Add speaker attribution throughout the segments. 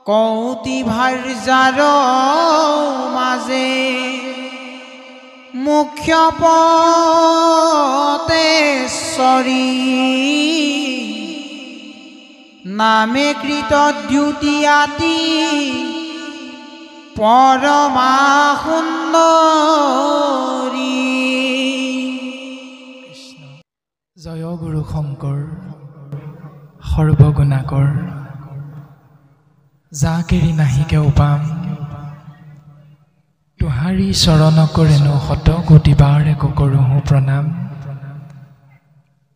Speaker 1: কৌতি ভাৰ্যাৰ মাজে মুখ্য পতেশ্বৰী নামে কৃত দ্যুতীয়াতি পৰমা সুন্দৰী।
Speaker 2: জয় গুৰু শংকৰ সৰ্বগুণাকৰ, যাকেৰি নাহিকে উপাম তোহাৰী চৰণ কৰেনো শত কোটি বাৰ এক কৰোহো প্ৰণাম।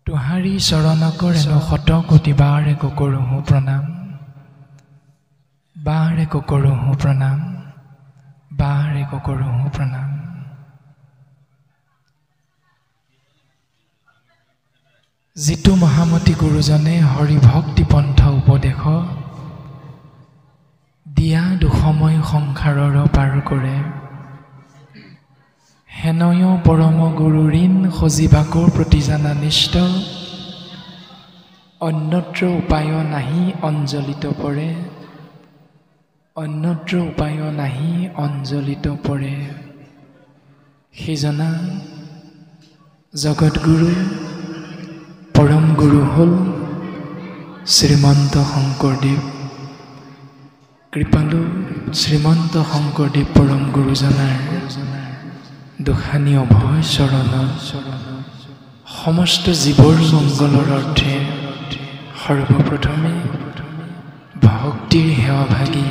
Speaker 2: তোহাৰী চৰণ কৰেনো শত কোটি বাৰ এক কৰোহো প্ৰণাম। বাৰ এক কৰোহো প্ৰণাম, বাৰ এক কৰোহো প্ৰণাম। যিটো মহামতী গুৰুজনে হৰি ভক্তি পন্থ উপদেশ দিয়া দুসময় সংসাৰৰ পাৰ কৰে, হেনয় পৰম গুৰু ঋণ সজীৱাকৰ প্ৰতি জানা নিষ্ঠ, অন্যত্ৰ উপায় নাহি অঞ্জলিত পৰে, অন্যত্ৰ উপায় নাহি অঞ্জলিত পৰে। সেইজনা জগতগুৰু পৰম গুৰু হ'ল শ্ৰীমন্ত শংকৰদেৱ। কৃপালু শ্ৰীমন্ত শংকৰদেৱ পৰম গুৰুজনাৰ দুখানি অভয় চৰণ সমস্ত জীৱৰ মংগলৰ অৰ্থে সৰ্বপ্ৰথমে ভক্তিৰ সেৱাভাগী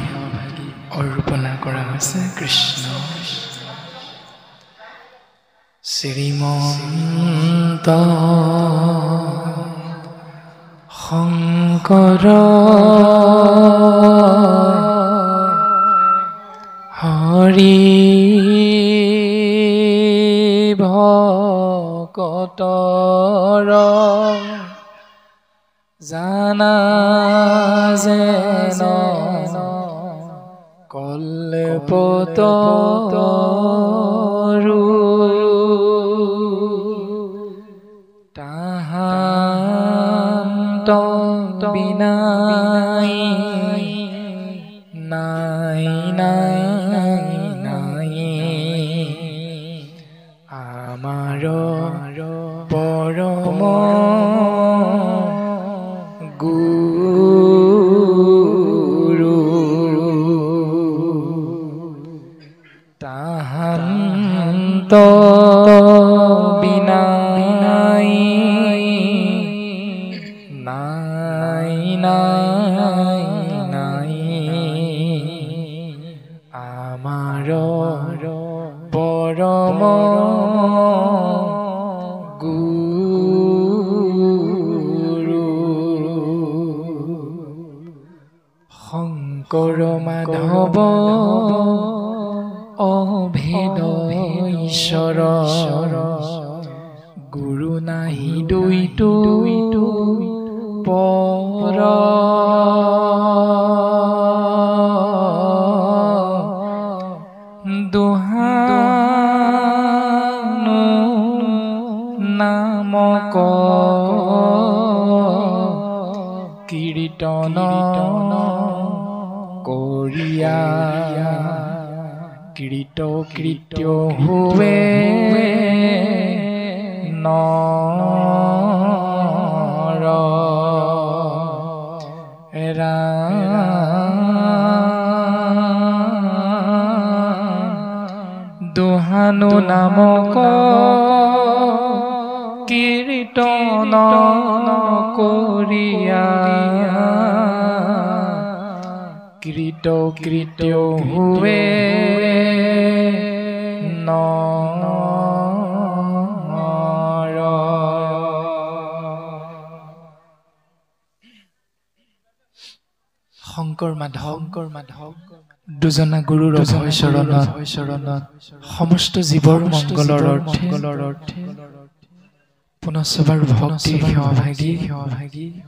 Speaker 2: অৰ্পণা কৰা হৈছে। কৃষ্ণ শ্ৰীমন্ত শংকৰ হৰি ভকতৰ জানা যেন কল্পতৰু তাহান্ত বিনাই নাই নাই নাই আমাৰ পৰম গুৰু তাহান্ত বিনাই নাই নাই নাই আমাৰ পৰম গুৰু শংকৰ মাধৱ অভেদ ঈশ্বৰ, গুৰু নাহি দুইটো পৰ, দুহানো নামক কীৰ্তন কৰিয়া কৃত কৃত্য হুৱে নৰ দুহানো নামক কীৰ্তন কৰিয়া কৃত কৃত্য হুৱে নৰ। শংকৰ মাধৱ দুজনা গুৰুৰ অভয় চৰণত সমস্ত জীৱৰ মংগলৰ অৰ্থে পুনশ্চবাৰ ভক্তিৰ সেৱাভাগী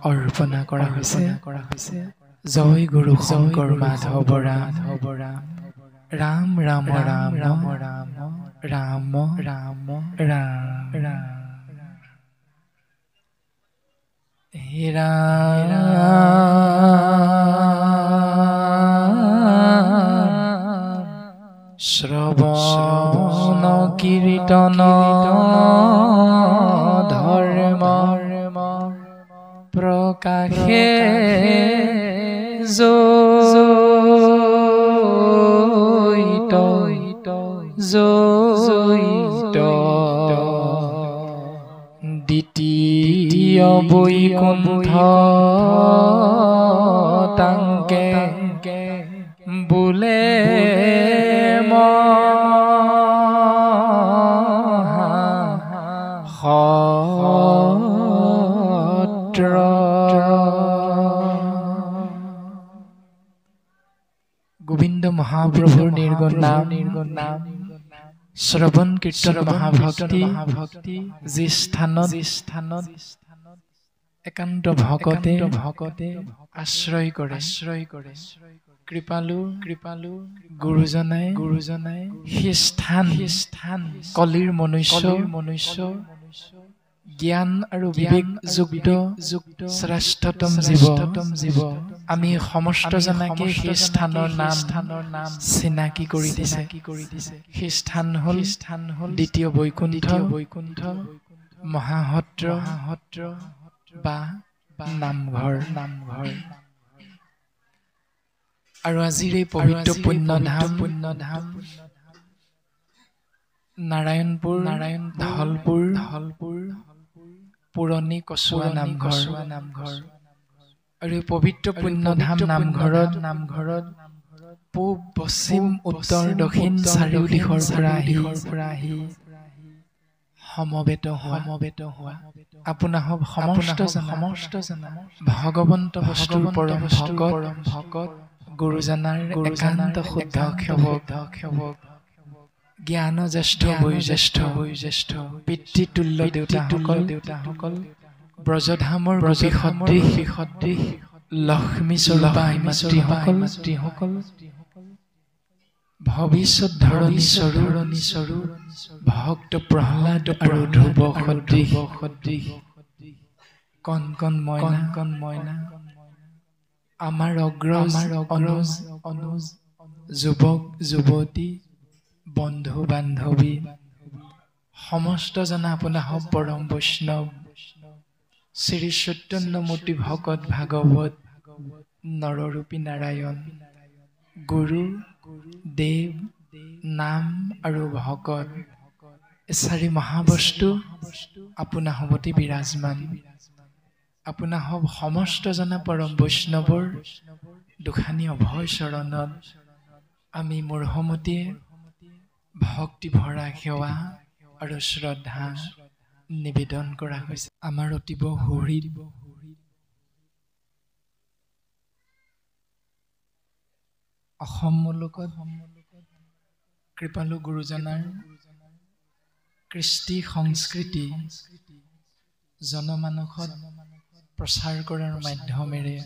Speaker 2: অৰ্পণা কৰা হৈছে। জয় গুৰু শংকৰ মাধৱ ৰাম ৰাম ৰাম ৰাম ৰাম ৰাম ৰাম ৰাম ৰাম হে ৰাম শ্ৰৱণ কীৰ্তন ধৰ্ম প্ৰকাশে জয়িত দ্বিতীয় বৈকুণ্ঠ তাংকে বোলে সত্ৰ। গোবিন্দ মহাপ্ৰভুৰ নিৰ্গুণ নাম শ্ৰৱণ কীৰ্তন মহাভক্তি যি স্থানত একান্ত ভকতে আশ্ৰয় কৰে কৃপালু গুৰুজনাই সেই স্থান কলিৰ মনুষ্য জ্ঞান আৰু বিবেক যুক্ত শ্ৰেষ্ঠতম জীৱ আমি সমস্ত জনাকে সেই স্থানৰ নাম চিনাকি কৰি দিছে। সেই স্থান হ'ল দ্বিতীয় বৈকুণ্ঠ মহাসত্ৰ বা নামঘৰ। আৰু আজিৰ এই পবিত্ৰ পুণ্যধাম নাৰায়ণপুৰ ধলপুৰ পুৰণি কচুৱা নামঘৰ। আৰু এই পবিত্ৰ পুণ্যধাম নামঘৰত পূব পশ্চিম উত্তৰ দক্ষিণ চাৰিও দিশৰ পৰা আহি সমবেত হোৱা আপোনাসৱ সমস্ত জনা ভগৱন্ত বস্তুৰ পৰম ভকত গুৰুজনাৰ একান্ত শুদ্ধ সেৱক জ্ঞান জ্যেষ্ঠ বয়োজ্যেষ্ঠ পিতৃতুল্য দেউতাসকল ব্ৰজধামৰ সদৃশ লক্ষ্মী স্বৰূপা মাতৃসকল ভৱিষ্যত ধৰণী স্বৰূপ ভক্ত প্ৰহ্লাদ আৰু ধ্ৰুৱ সদৃশ কণ মইনা আমাৰ অগ্ৰজ অনুজ যুৱক যুৱতী বন্ধু বান্ধৱী সমস্ত জনা আপোনাসৱ পৰম বৈষ্ণৱ শ্ৰী চৈতন্যমূৰ্তি ভকত ভাগৱত নৰৰূপী নাৰায়ণ গুৰু দেৱ নাম আৰু ভকত চাৰি মহাবস্তু আপোনাসৱতে বিৰাজমান। আপোনাসৱ সমস্ত জনা পৰম বৈষ্ণৱৰ দুখানি অভয় চৰণত আমি মূৰ্হমতীয়ে ভক্তি ভৰা সেৱা আৰু শ্ৰদ্ধা নিবেদন কৰা হৈছে। আমাৰ অতীব সুহৃদ অসম মুলুকত কৃপালু গুৰুজনাৰ কৃষ্টি সংস্কৃতি জনমানসত প্ৰচাৰ কৰাৰ মাধ্যমেৰে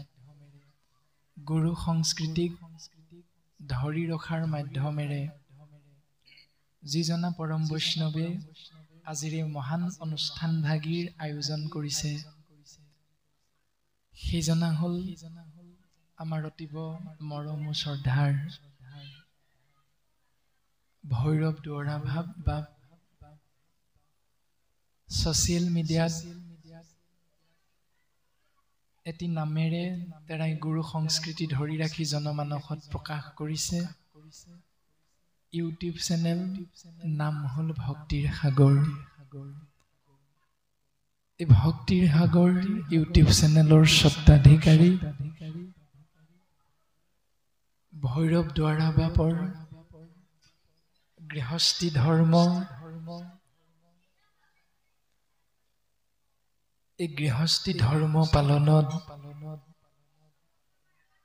Speaker 2: গুৰু সংস্কৃতিক ধৰি ৰখাৰ মাধ্যমেৰে যিজনা পৰম বৈষ্ণৱে আজিৰ এই মহান অনুষ্ঠানভাগীৰ আয়োজন কৰিছে সেইজনা হ'ল আমাৰ অতীব মৰম শ্ৰদ্ধাৰ ভৈৰৱ দুৱৰা ভাৱ বা ছচিয়েল মিডিয়াত এটি নামেৰে তেৰাই গুৰু সংস্কৃতি ধৰি ৰাখি জনমানসত প্ৰকাশ কৰিছে ইউটিউব চেনেল নাম হ'ল ভক্তিৰ সাগৰ। এই ভক্তিৰ সাগৰ ইউটিউব চেনেলৰ স্বত্বাধিকাৰী ভৈৰৱ দুৱৰা বাপৰ গৃহস্থী ধৰ্ম এই গৃহস্থী ধৰ্ম পালনত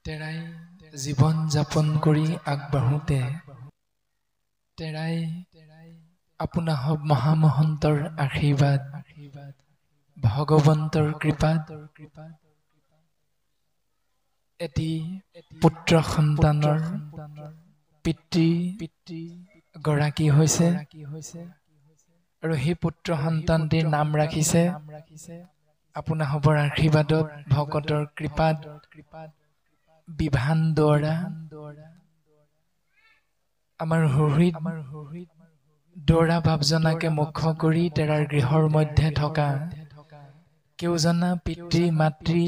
Speaker 2: তেৰাই জীৱন যাপন কৰি আগবাঢ়োতে তেৰাই আপোনাসৱ মহামহন্তৰ আশীৰ্বাদ ভগৱন্তৰ কৃপাত এটি পুত্ৰ সন্তানৰ পিতৃ গৰাকী হৈছে আৰু সেই পুত্ৰ সন্তানটিৰ নাম ৰাখিছে আপোনাসৱৰ আশীৰ্বাদত ভকতৰ কৃপাত বিভান দুৱৰা। আমাৰ সুহৃদ দৌৰা বাপজনাকে মুখ্য কৰি তেৰাৰ গৃহৰ মধ্যে থকা কেউজনা পিতৃ মাতৃ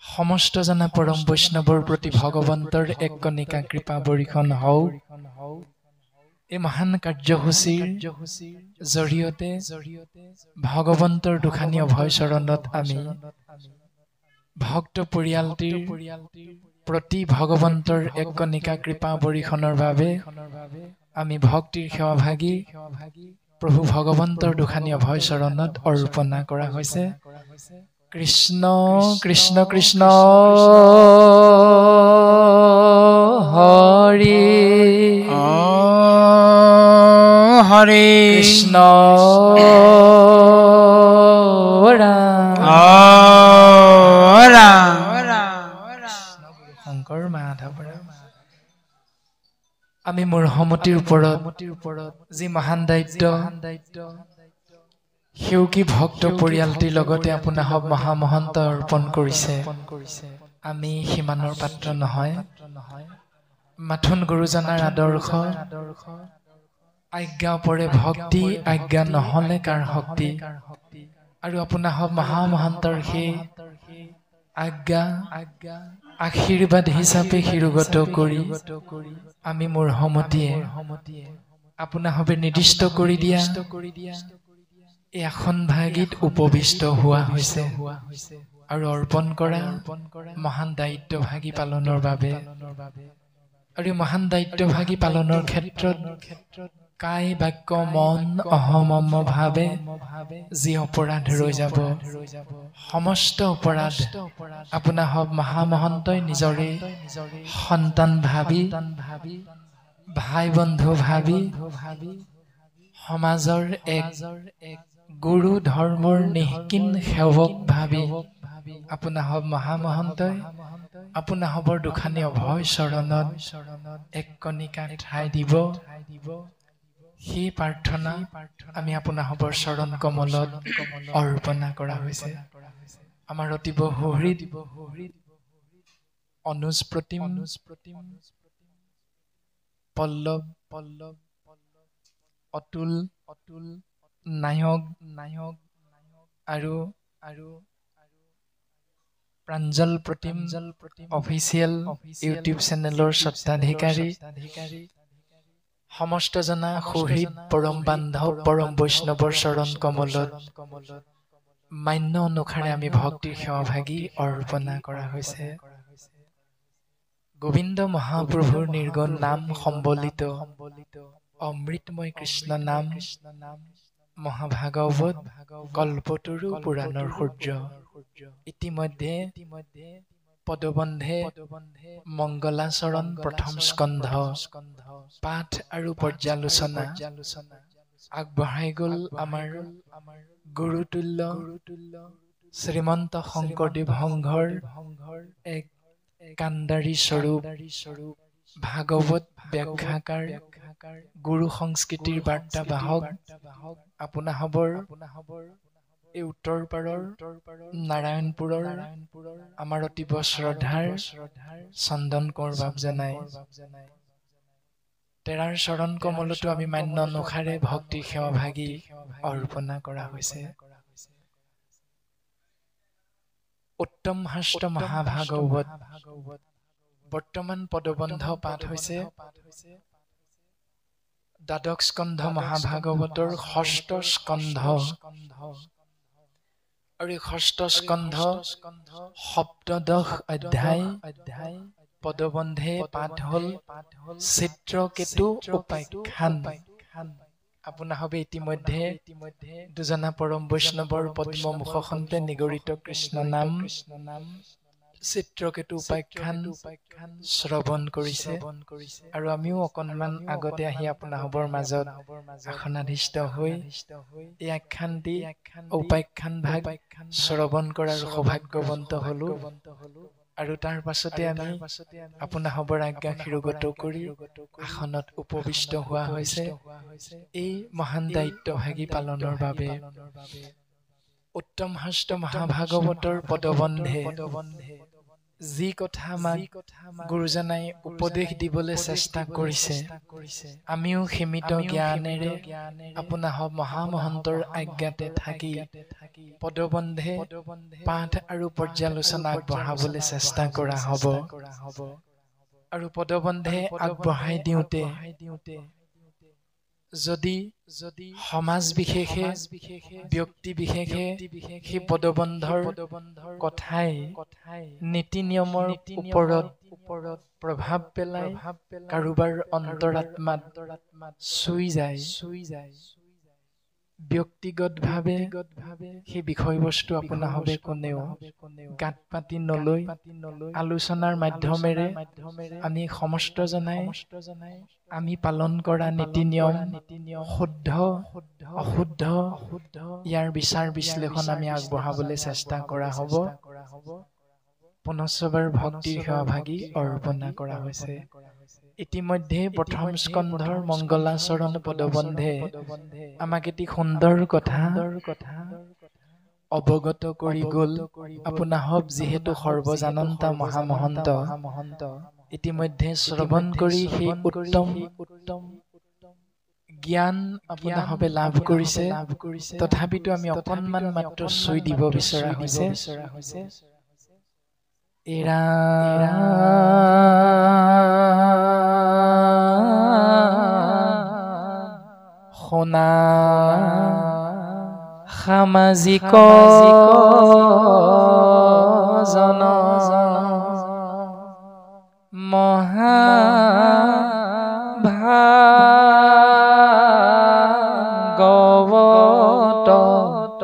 Speaker 2: সমস্ত জনা পৰম বৈষ্ণৱৰ প্ৰতি ভগৱন্তৰ এক কণিকা কৃপা বৰ্ষণ হওক। এই মহান কাৰ্যসূচীৰ জৰিয়তে ভগৱন্তৰ দুখানি অভয় চৰণত আমি ভক্ত পৰিয়ালটিৰ প্ৰতি ভগৱন্তৰ এক কণিকা কৃপা বৰ্ষণৰ বাবে আমি ভক্তিৰ সেৱাভাগী প্ৰভু ভগৱন্তৰ দুখানি অভয় চৰণত অৰ্পণা কৰা হৈছে। কৃষ্ণ কৃষ্ণ কৃষ্ণ হৰি
Speaker 1: হৰে
Speaker 2: কৃষ্ণ
Speaker 1: ৰাম
Speaker 2: শংকৰ মাধৱ। আমি মূঢ়মতীৰ ওপৰত যি মহান দায়িত্ব সেউকী ভক্ত পৰিয়ালটিৰ লগতে আপোনাক মহামহন্ত অৰ্পণ কৰিছে, আমি সিমানৰ পাত্ৰ নহয়। মাথোন গুৰুজনাৰ আদৰ্শ আজ্ঞা পৰে ভক্তি, আজ্ঞা নহলে কাৰ শক্তি। আৰু আপোনাক মহামহন্তৰ সেই আজ্ঞা আশীৰ্বাদ হিচাপে শিৰোগত কৰি আমি মূঢ়মতীয়ে আপোনাক নিৰ্দিষ্ট কৰি দিয়া এই আসনভাগীত উপবিষ্ট হোৱা হৈছে আৰু অৰ্পণ কৰা মহান দায়িত্বভাগী পালনৰ বাবে। আৰু মহান দায়িত্বভাগী পালনৰ ক্ষেত্ৰত কায় বাক্য মন অহমম ভাৱে যি অপৰাধ ৰৈ যাব, সমস্ত অপৰাধ আপোনাক মহামহন্তই নিজৰে সন্তান ভাবি, ভাই বন্ধু ভাবি, সমাজৰ এক গুৰু ধৰ্মৰ নিষ্কিন সেৱক ভাবি আপোনাক মহামহন্তই আপোনাকৰ দুখানি অভয় চৰণত এক কণিকা ঠাই দিব। সেই প্ৰাৰ্থনা আমি আপোনাকৰ চৰণ কমলত অৰ্পণা কৰা হৈছে। আমাৰ অতীব সুহৃদ অনুজ প্ৰতিম পল্লৱ অতুল নায়ক আৰু প্ৰাঞ্জল প্ৰতিম অফিচিয়েল ইউটিউব চেনেলৰ স্বত্বাধিকাৰী সমস্ত জনা সুহৃদ পৰম বান্ধৱ পৰম বৈষ্ণৱৰ চৰণ কমলত মান্য অনুসাৰে আমি ভক্তিৰ সেৱাভাগী অৰ্পণা কৰা হৈছে। গোবিন্দ মহাপ্ৰভুৰ নিৰ্গুণ নাম সম্বলিত অমৃতময় কৃষ্ণ নাম মহাভাগৱত কল্পতৰু পুৰাণৰ সূৰ্য। ইতিমধ্যে পদবন্ধে মংগলাচৰণ প্ৰথম স্কন্ধ পাঠ আৰু পৰ্যালোচনা আগবঢ়াই গল আমাৰ গুৰুতুল্য শ্ৰীমন্ত শংকৰদেৱ সংঘৰ এক কাণ্ডাৰী স্বৰূপ ভাগৱত ব্যাখ্যাকাৰ গুৰু সংস্কৃতিৰ বাৰ্তাবাহক আপোনাসবৰ এই উত্তৰ পাৰৰ নাৰায়ণপুৰৰ আমাৰ অতীব শ্ৰদ্ধাৰ চন্দন কোঁৱৰ বাপজনাই তেৰাৰ চৰণ কমলতো আমি মান্য অনুসাৰে ভক্তিৰ সেৱাভাগী অৰ্পণা কৰা হৈছে। উত্তম শাস্ত্ৰ মহাভাগৱত বৰ্তমান পদবন্ধ পাঠ হৈছে দ্বাদশ স্কন্ধ মহাভাগৱতৰ ষষ্ঠ স্কন্ধ। আৰু এই ষষ্ঠ স্কন্ধ সপ্তদশ অধ্যায় পদবন্ধে পাঠ হল চিত্ৰকেতু উপাখ্যান। আপোনাসবে ইতিমধ্যে দুজনা পৰম বৈষ্ণৱৰ পদ্ম মুখখনতে নিগৰিত কৃষ্ণ নাম চিত্ৰকেতু উপাখ্যান শ্ৰৱণ কৰিছে। আৰু আমিও অকণমান আগতে আহি আপোনাসবৰ মাজত আসনাধিষ্ঠ হৈ এই আখ্যানটি উপাখ্যান ভাগ শ্ৰৱণ কৰাৰ সৌভাগ্যৱন্ত হলো। আৰু তাৰ পাছতে আমি আপোনাসবৰ আজ্ঞা শিৰোগত কৰি আসনত উপবিষ্ট হোৱা হৈছে এই মহান দায়িত্বভাগী পালনৰ বাবে। উত্তম শাস্ত্ৰ মহাভাগৱতৰ পদবন্ধে যি কথা আমাক গুৰুজনাই উপদেশ দিবলৈ চেষ্টা কৰিছে আমিও সীমিত জ্ঞানেৰে আপোনাসৱ মহামহন্তৰ আজ্ঞাতে থাকি পদবন্ধে পাঠ আৰু পৰ্যালোচনা আগবঢ়াবলৈ চেষ্টা কৰা হ'ব আৰু পদবন্ধে আগবঢ়াই দিওঁতে যদি সমাজ বিশেষে ব্যক্তি বিশেষে সেই পদবন্ধৰ কথাই নীতি নিয়মৰ ওপৰত প্ৰভাৱ পেলাই কাৰোবাৰ অন্তৰাত্মাত চুই যায় ব্যক্তিগতভাৱে সেই বিষয়বস্তু আপোনাসৱে কোনেও গাঁত পাতি নলৈ আলোচনাৰ মাধ্যমেৰে আমি সমস্ত জনাই আমি পালন কৰা নীতি নিয়ম শুদ্ধ অশুদ্ধ ইয়াৰ বিচাৰ বিশ্লেষণ আমি আগবঢ়াবলৈ চেষ্টা কৰা হ'ব পুনশ্চবাৰ ভক্তিৰ সেৱাভাগী অৰ্পণা কৰা হৈছে ইতিমধ্যে প্ৰথম স্কন্ধৰ মংগলাচৰণ পদবন্ধে আমাক এটি সুন্দৰ কথা অৱগত কৰি গ'ল আপোনাসৱ যিহেতু সৰ্বজানন্তা মহামহন্ত ইতিমধ্যে শ্ৰৱণ কৰি সেই উত্তম জ্ঞান আপোনাসৱে লাভ কৰিছে তথাপিতো আমি অকণমান মাত্ৰ চুই দিব বিচৰা হৈছে এৰা শুনা সামাজিক জন মহাভাগৱত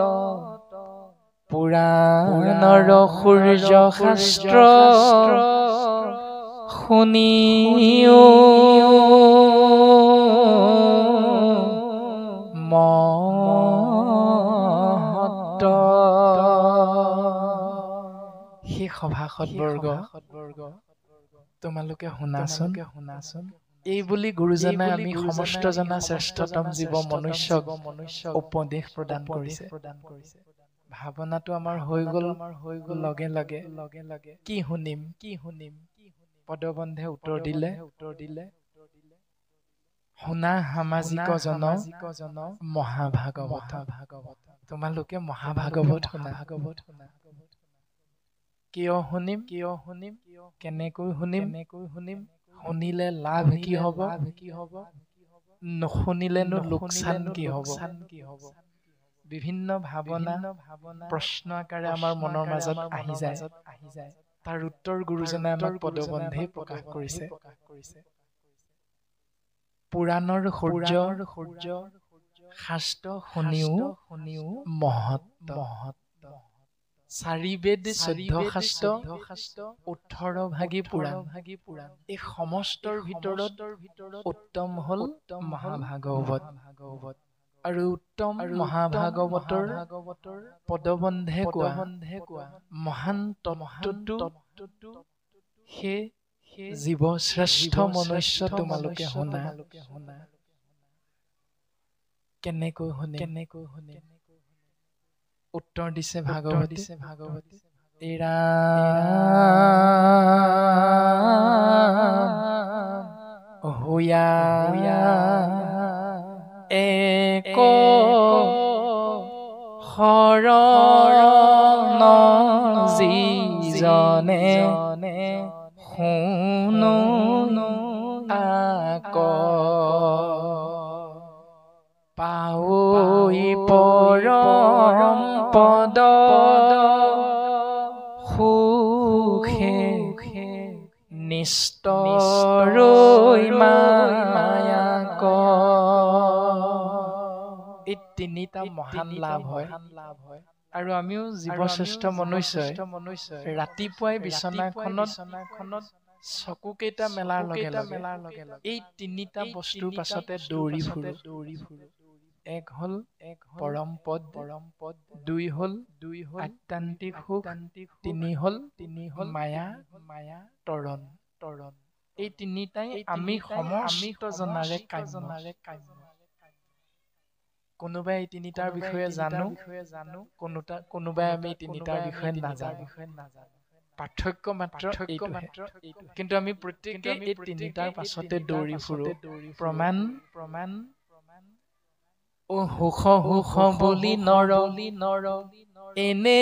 Speaker 2: পুৰাণৰ সূৰ্য শাস্ত্ৰ শুনিও মহত্ত সেই সভাসদবৰ্গ তোমালোকে শুনাচোন এই বুলি গুৰুজনাই আমি সমস্ত জনা শ্ৰেষ্ঠতম জীৱ মনুষ্যক উপদেশ প্ৰদান কৰিছে ভাৱনাটো আমাৰ হৈ গ'ল লগে লগে কি শুনিম পদবন্ধে উত্তৰ দিলে শুনা সামাজিক জন মহাভাগৱত তোমালোকে মহাভাগৱত শুনা কিয় শুনিম কেনেকৈ শুনিম শুনিলে লাভ কি হ'ব নুশুনিলেনো লোকচান কি হ'ব বিভিন্ন ভাৱনা প্ৰশ্ন আকাৰে আমাৰ মনৰ মাজত আহি যায় তাৰ উত্তৰ গুৰুজনাই আমাক পদবন্ধে প্ৰকাশ কৰিছে পুৰাণৰ সূৰ্য শাস্ত্ৰ শুনিও মহত্ত চাৰি বেদ 14 শাস্ত্ৰ 18 ভাগী পুৰাণ এই সমস্তৰ ভিতৰত উত্তম হ'ল মহাভাগৱত আৰু উত্তম মহাভাগৱতৰ পদবন্ধে কোৱা মহান তত্ত্বটো সেই জীৱ শ্ৰেষ্ঠ মনুষ্য তোমালোকে শুনা কেনেকৈ শুনে উত্তৰ দিছে ভাগৱতী এৰা হুয়া এক শৰণ যিজনে শুনো আক পাৱৈ পৰম পদ সুখে নিস্তৰৈ মায়াক এই তিনিটা মহান লাভ হয় আৰু আমিও জীৱশ্ৰেষ্ঠ মনুষ্যই ৰাতিপুৱাই বিচনাখনত চকুকেইটা মেলাৰ লগে লগে এই তিনিটা বস্তুৰ পাছতে দৌৰি ফুৰো এক হ'ল পৰম পদ দুই হ'ল আত্যান্তিক সুখ তিনি হ'ল মায়া তৰণ এই তিনিটাই আমি সমস্ত জনাৰে কাম্য কোনোবাই এই তিনিটাৰ বিষয়ে জানো কোনোবাই আমি তিনিটাৰ বিষয়ে নাজানো পাৰ্থক্য মাত্ৰ এইটোহে কিন্তু আমি প্ৰত্যেকে এই তিনিটাৰ পাছতে দৌৰি ফুৰো প্ৰমাণ ও হুখ হুখ বুলি নৰ এনে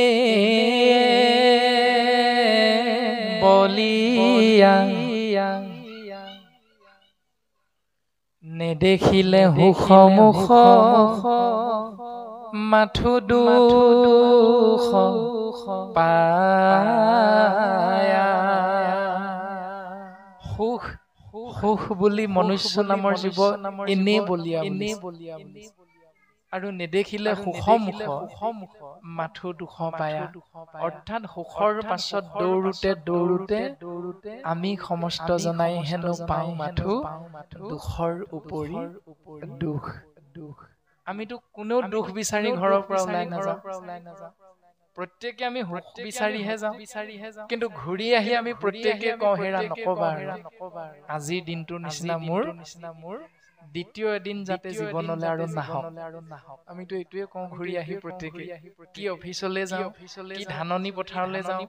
Speaker 2: বলিয়া নেদেখিলে হুখ মুখ মাথো দুখ পায়া সুখ সুখ বুলি মনুষ্য নামৰ জীৱ এনে বলিয়া আৰু নেদেখিলে সুখ মুখ মাথো দুখ পায়া অৰ্থাৎ সুখৰ পাছত দৌৰোতে আমি সমস্ত জনাই হেনো পাওঁ মাথো দুখৰ উপৰি দুখ আমিতো কোনো দুখ বিচাৰি ঘৰৰ পৰা ওলাই নাযাওঁ প্ৰত্যেকে আমি সুখ বিচাৰিহে যাওঁ কিন্তু ঘূৰি আহি আমি প্ৰত্যেকে কওঁ হেৰা নকবা আজিৰ দিনটোৰ নিচিনা মোৰ দ্বিতীয় এদিন যাতে জীৱনলৈ আৰু নাহক আমিতো এইটোৱে কওঁ ঘূৰি আহি প্ৰত্যেকে কি অফিচলৈ যাওঁ কি ধাননি পথাৰলৈ যাওঁ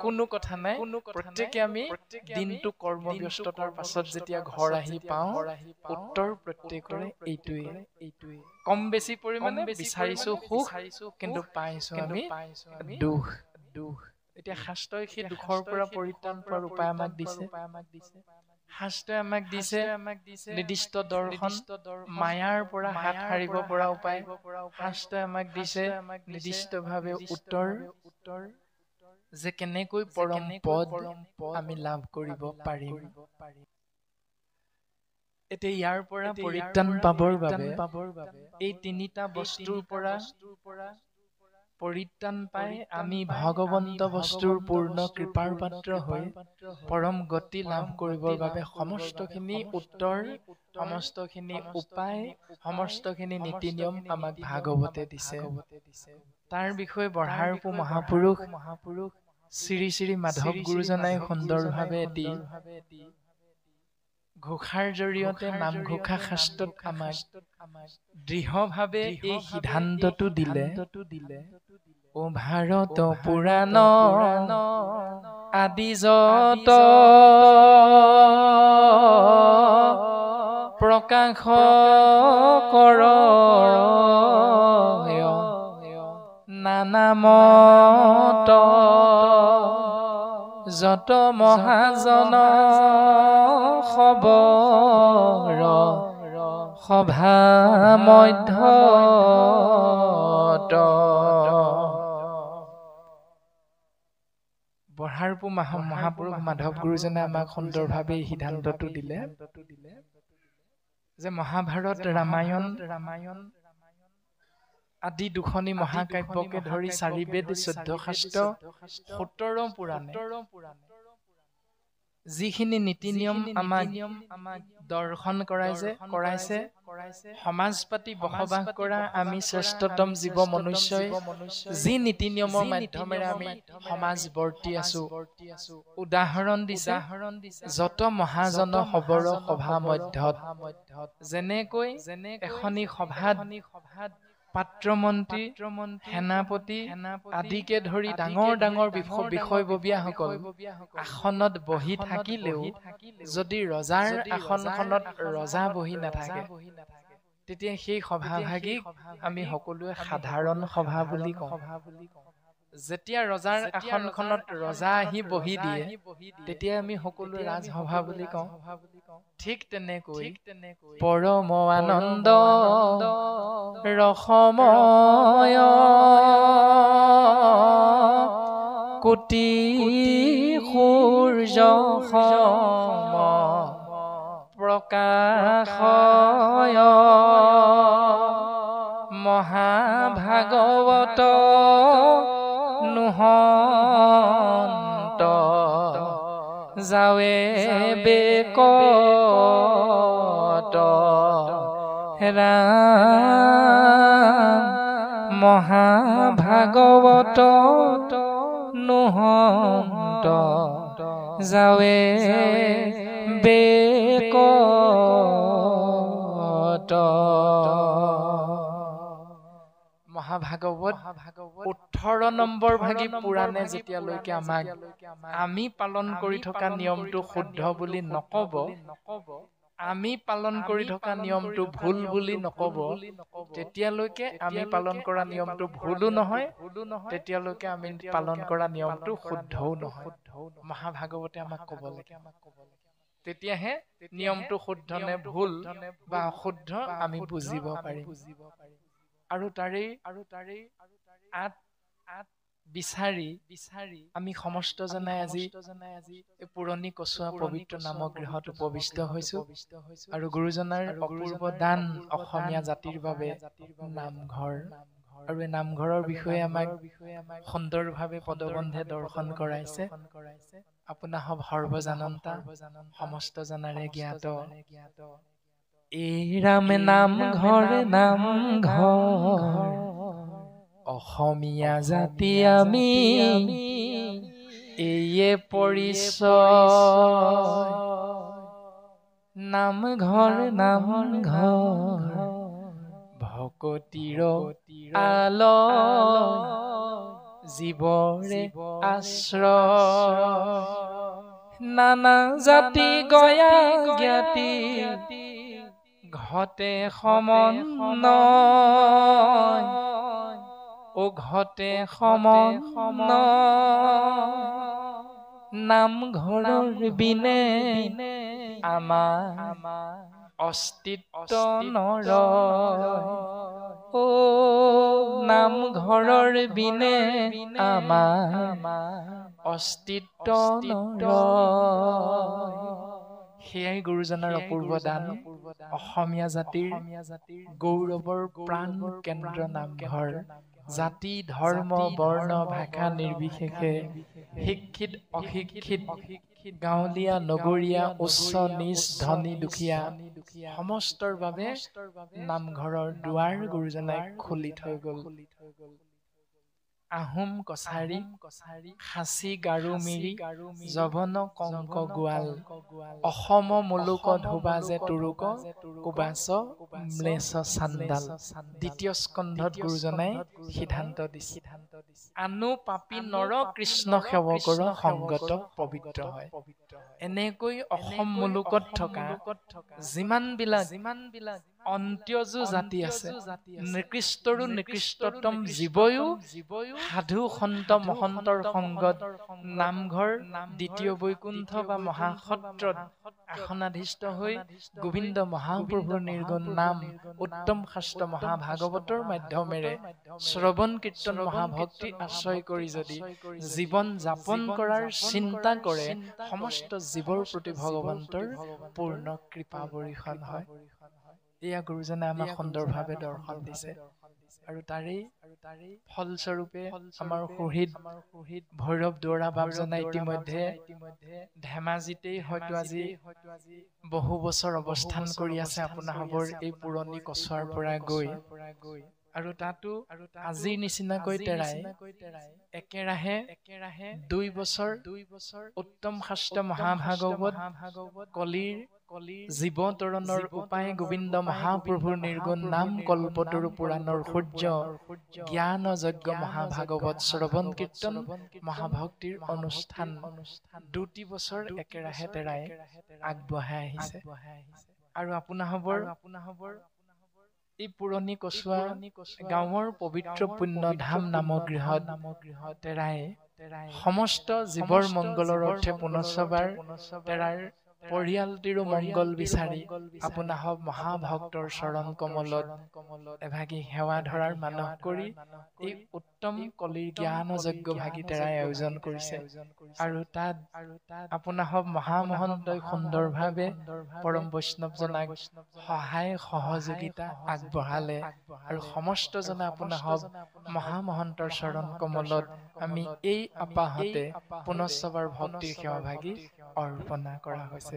Speaker 2: কোনো কথা নাই প্ৰত্যেকে আমি দিনটো কৰ্মব্যস্ততাৰ পাছত যেতিয়া ঘৰ আহি পাওঁ উত্তৰ প্ৰত্যেকৰে এইটোৱে কম বেছি পৰিমাণে বিচাৰিছো সুখ কিন্তু পাইছো আমি দুখ এতিয়া শাস্ত্ৰই সেই দুখৰ পৰা পৰিত্ৰাণ পোৱাৰ উপায় আমাক দিছে শাস্ত্ৰই আমাক দিছে নিৰ্দিষ্ট দৰ্শন মায়াৰ পৰা হাত সাৰিব পৰা উপায় শাস্ত্ৰই আমাক দিছে নিৰ্দিষ্টভাৱে উত্তৰ যে কেনেকৈ পৰম পদ আমি লাভ কৰিব পাৰিম এতিয়া ইয়াৰ পৰা পৰিত্ৰাণ পাবৰ বাবে এই তিনিটা বস্তুৰ পৰা পৰিত্ৰাণ পাই আমি ভগৱন্ত বস্তুৰ পূৰ্ণ কৃপাৰ পাত্ৰ হৈ পৰম গতি লাভ কৰিবৰ বাবে সমস্তখিনি উত্তৰ সমস্তখিনি উপায় সমস্তখিনি নীতি নিয়ম আমাক ভাগৱতে দিছে তাৰ বিষয়ে বঢ়াৰপো মহাপুৰুষ শ্ৰী শ্ৰী মাধৱ গুৰুজনাই সুন্দৰভাৱে এটি ঘোষাৰ জৰিয়তে নামঘোষা শাস্ত্ৰত আমাক দৃঢ়ভাৱে এই সিদ্ধান্তটো দিলে ও ভাৰত পুৰাণ আদি যত প্ৰকাশ কৰ নানা মত যত মহাজন খবৰ সভা মধ্যত বঢ়াৰপো মহাপুৰুষ মাধৱ গুৰুজনে আমাক সুন্দৰভাৱে এই সিদ্ধান্তটো দিলে যে মহাভাৰত ৰামায়ণ আদি দুখনি মহাকাব্যকে ধৰি 4 বেদ 14 শাস্ত্ৰ 17 পুৰাণে যিখিনি নীতি নিয়ম আমাক দৰ্শন কৰাইছে সমাজ পাতি বসবাস কৰা আমি শ্ৰেষ্ঠতম জীৱ মনুষ্যই যি নীতি নিয়মৰ মাধ্যমেৰে আমি সমাজ বৰ্তি আছো উদাহৰণ দিছে যত মহাজন সবৰ সভা মধ্যত যেনেকৈ এখনি সভাত পাত্ৰ মন্ত্ৰী সেনাপতি আদিকে ধৰি ডাঙৰ ডাঙৰ বিষয়ববীয়াসকল আসনত বহি থাকিলেও যদি ৰজাৰ আসনখনত ৰজা বহি নাথাকে তেতিয়া সেই সভাভাগীক আমি সকলোৱে সাধাৰণ সভা বুলি কওঁ যেতিয়া ৰজাৰ আসনখনত ৰজা আহি বহি দিয়ে তেতিয়া আমি সকলোৱে ৰাজসভা বুলি কওঁ ঠিক তেনেকৈ পৰম আনন্দ ৰসময় কোটি সূৰ্য সম প্ৰকাশয় মহাভাগৱত নুহন্ত যাৱে বেকত ৰাম মহাভাগৱত নুহন্ত যাৱে বেকত মহাভাগৱত 18 নম্বৰ ভাগি পুৰাণে যেতিয়ালৈকে আমাক আমি পালন কৰি থকা নিয়মটো শুদ্ধ বুলি নকব, আমি পালন কৰি থকা নিয়মটো ভুল বুলি নকব, তেতিয়ালৈকে আমি পালন কৰা নিয়মটো ভুলো নহয়, তেতিয়ালৈকে আমি পালন কৰা নিয়মটো শুদ্ধও নহয়। মহাভাগৱতে আমাক কব লাগে। তেতিয়াহে নিয়মটো শুদ্ধ নে ভুল বা অশুদ্ধ আমি বুজিব পাৰিম। আৰু তাৰেই বিচাৰি আমি সমস্ত জনাই আজি এই পুৰণি কচুৱা পবিত্ৰ নামগৃহত উপবিষ্ট হৈছো। আৰু গুৰুজনাৰ অপূৰ্ব দান অসমীয়া জাতিৰ বাবে নামঘৰ, আৰু এই নামঘৰৰ বিষয়ে আমাক সুন্দৰভাৱে পদবন্ধে দৰ্শন কৰাইছে। আপোনা সৰ্বজানন্তা সমস্ত জনাৰে জ্ঞাত এই ৰামে নামঘৰ অসমীয়া জাতি আমি এইয়ে পৰিচয়। নামঘৰ ভকতিৰ আলয়, জীৱৰে আশ্ৰয়। নানা জাতি গয়া জ্ঞাতি ঘটে সমন্বয়, ঘটে সমন্বয়। নামঘৰৰ বিনে আমাৰ অস্তিত্ব নৰয়। নামঘৰৰ বিনে আমাৰ অস্তিত্ব নৰয়। সেয়াই গুৰুজনাৰ অপূৰ্ব দান। অসমীয়া জাতিৰ গৌৰৱৰ প্ৰাণ কেন্দ্ৰ নামঘৰ। জাতি ধৰ্ম বৰ্ণ ভাষা নিৰ্বিশেষে শিক্ষিত অশিক্ষিত গাঁৱলীয়া নগৰীয়া উচ্চ নিচ ধনী দুখীয়া সমস্তৰ বাবে নামঘৰৰ দুৱাৰ গুৰুজনাই খুলি থৈ গল। আহোম কছাৰী খাচী গাৰো মিৰি জবন কংক গোৱাল, অসম মুলুক ধোবা যে তুৰুক কুবাচ ম্লেচ্ছ চাণ্ডাল। দ্বিতীয় স্কন্ধত গুৰুজনাই সিদ্ধান্ত দিছে। আনু পাপী নৰ কৃষ্ণ সেৱকৰ সংগত পবিত্ৰ হয়। এনেকৈ অসম মুলুকত থকা যিমানবিলাক অন্ত্যজু জাতি আছে, নিকৃষ্টৰো নিকৃষ্টতম জীৱয়ো সাধু সন্ত মহন্তৰ সংগত নামঘৰ দ্বিতীয় বৈকুণ্ঠ বা মহাসত্ৰত আসনাধিষ্ঠ হৈ গোবিন্দ মহাপ্ৰভুৰ নিৰ্গুণ নাম উত্তম শাস্ত্ৰ মহাভাগৱতৰ মাধ্যমেৰে শ্ৰৱণ কীৰ্তন মহাভক্তি আশ্ৰয় কৰি যদি জীৱন যাপন কৰাৰ চিন্তা কৰে, সমস্ত জীৱৰ প্ৰতি ভগৱন্তৰ পূৰ্ণ কৃপা বৰ্ষণ হয়। এয়া গুৰুজনে আমাক সুন্দৰভাৱে দৰ্শন দিছে। আৰু তাৰেই ফলস্বৰূপে আমাৰ শহীদ ভৈৰৱ দুৱৰা বাপজনা ইতিমধ্যে ধেমাজিতেই হয়তো আজি বহু বছৰ অৱস্থান কৰি আছে আপোনাসৱৰ এই পুৰণি কচুৱাৰ পৰা গৈ। আৰু তাতো আজিৰ নিচিনাকৈ তেৰাই একেৰাহে 2 বছৰ উত্তম শাস্ত্ৰ মহাভাগৱত কলিৰ জীৱ তৰণৰ উপায় গোবিন্দ মহাপ্ৰভুৰ নিৰ্গুণ নাম কল্পতৰু পুৰাণৰ সূৰ্য জ্ঞান যজ্ঞ মহাভাগৱত শ্ৰৱণ কীৰ্তন মহাভক্তিৰ অনুষ্ঠান 2 বছৰ একেৰাহে তেৰাই আগবঢ়াই আহিছে। আৰু আপোনাসৱৰ এই পুৰণি কচুৱা গাঁৱৰ পবিত্ৰ পুণ্য ধাম নামগৃহত তেৰাই সমস্ত জীৱৰ মংগলৰ অৰ্থে পুনশ্চবাৰ তেৰাৰ পৰিয়ালটিৰো মংগল বিচাৰি আপোনাসৱ মহাভক্তৰ চৰণ কমলত এভাগি সেৱা ধৰাৰ মানস কৰি এই উত্তম কলিৰ জ্ঞান যজ্ঞ ভাগি তেৰাই আয়োজন কৰিছে। আৰু তাত আপোনাসৱ মহামহন্তই সুন্দৰভাৱে পৰম বৈষ্ণৱজনাক সহায় সহযোগিতা আগবঢ়ালে। আৰু সমস্ত জনে আপোনাসৱ মহামহন্তৰ চৰণ কমলত আমি এই আপাহতে পুনশ্চবাৰ ভক্তিৰ সেৱা ভাগি অৰ্পণা কৰা হৈছে।